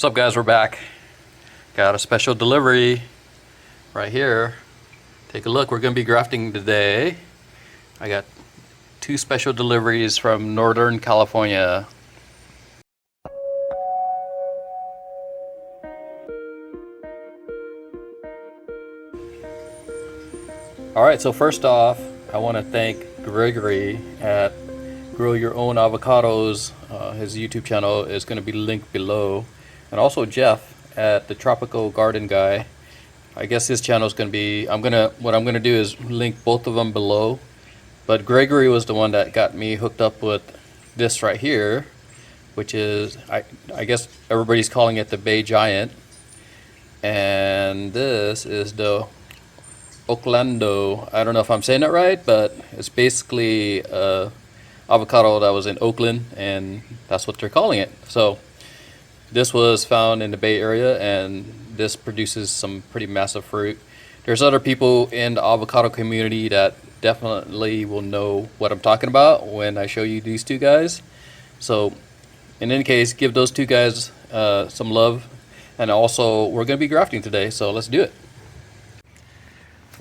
What's up, guys? We're back. Got a special delivery right here. Take a look. We're going to be grafting today. I got 2 special deliveries from Northern California. Alright, so first off, I want to thank Gregory at Grow Your Own Avocados. His YouTube channel is going to be linked below. And also Jeff at the Tropical Garden Guy. I guess his channel is going to be, what I'm going to do is link both of them below. But Gregory was the one that got me hooked up with this right here, which is, I guess everybody's calling it the Bay Giant. And this is the Oaklando. I don't know if I'm saying that right, but it's basically a avocado that was in Oakland, and that's what they're calling it. So this was found in the Bay Area, and this produces some pretty massive fruit. There's other people in the avocado community that definitely will know what I'm talking about when I show you these 2 guys. So in any case, give those 2 guys some love. And also, we're going to be grafting today, so let's do it.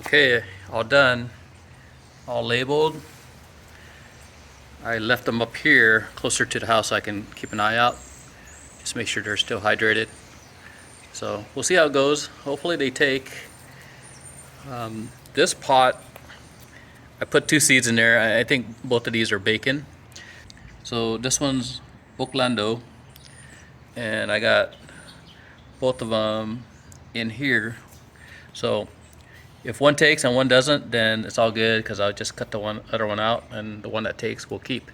Okay, all done, all labeled. I left them up here closer to the house so I can keep an eye out. Just make sure they're still hydrated. So we'll see how it goes. Hopefully they take. This pot, I put 2 seeds in there. I think both of these are bacon. So this one's Oaklando, and I got both of them in here. So if one takes and one doesn't, then it's all good, because I'll just cut the other one out, and the one that takes will keep.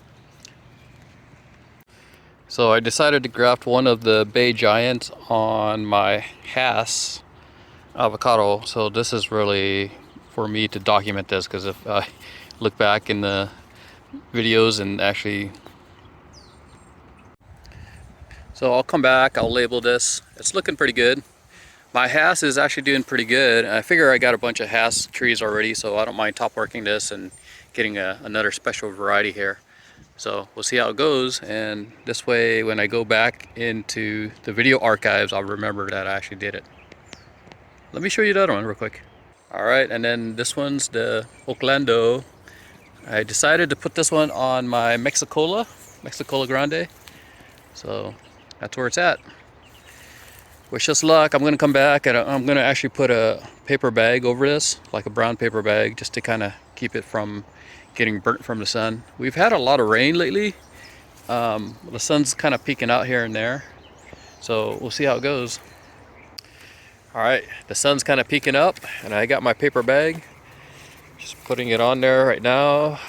So I decided to graft one of the Bay Giants on my Hass avocado. So this is really for me to document this, because if I look back in the videos and actually... So I'll come back, I'll label this. It's looking pretty good. My Hass is actually doing pretty good. I figure I got a bunch of Hass trees already, so I don't mind top working this and getting another special variety here. So we'll see how it goes, and this way when I go back into the video archives, I'll remember that I actually did it. Let me show you the other one real quick. Alright, and then this one's the Oaklando. I decided to put this one on my Mexicola Grande. So that's where it's at. Wish us luck. I'm going to come back, and I'm going to actually put a paper bag over this, like a brown paper bag, just to kind of keep it from getting burnt from the sun. We've had a lot of rain lately. The sun's kind of peeking out here and there, so we'll see how it goes. Alright, the sun's kind of peeking up, and I got my paper bag. Just putting it on there right now.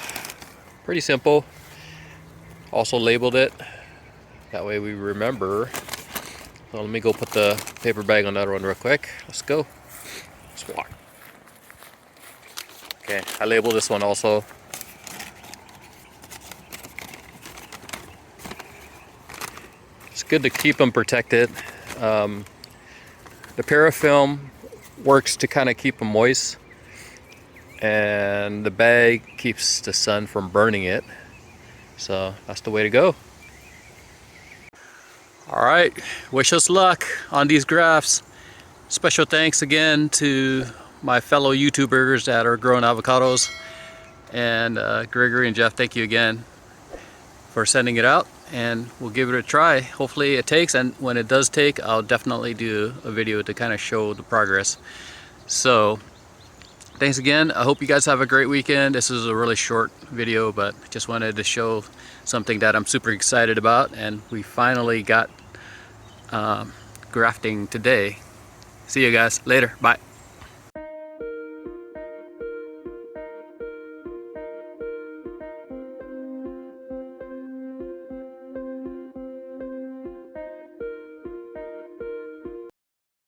Pretty simple. Also labeled it. That way we remember. So let me go put the paper bag on that one real quick. Let's go. Let's walk. Okay, I labeled this one also. It's good to keep them protected. The parafilm works to kind of keep them moist, and the bag keeps the sun from burning it. So that's the way to go. Alright, wish us luck on these grafts. Special thanks again to my fellow YouTubers that are growing avocados. And Gregory and Jeff, thank you again for sending it out. And we'll give it a try. Hopefully it takes, and when it does take, I'll definitely do a video to kind of show the progress. So, thanks again. I hope you guys have a great weekend. This is a really short video, but just wanted to show something that I'm super excited about, and we finally got grafting today. See you guys later. Bye.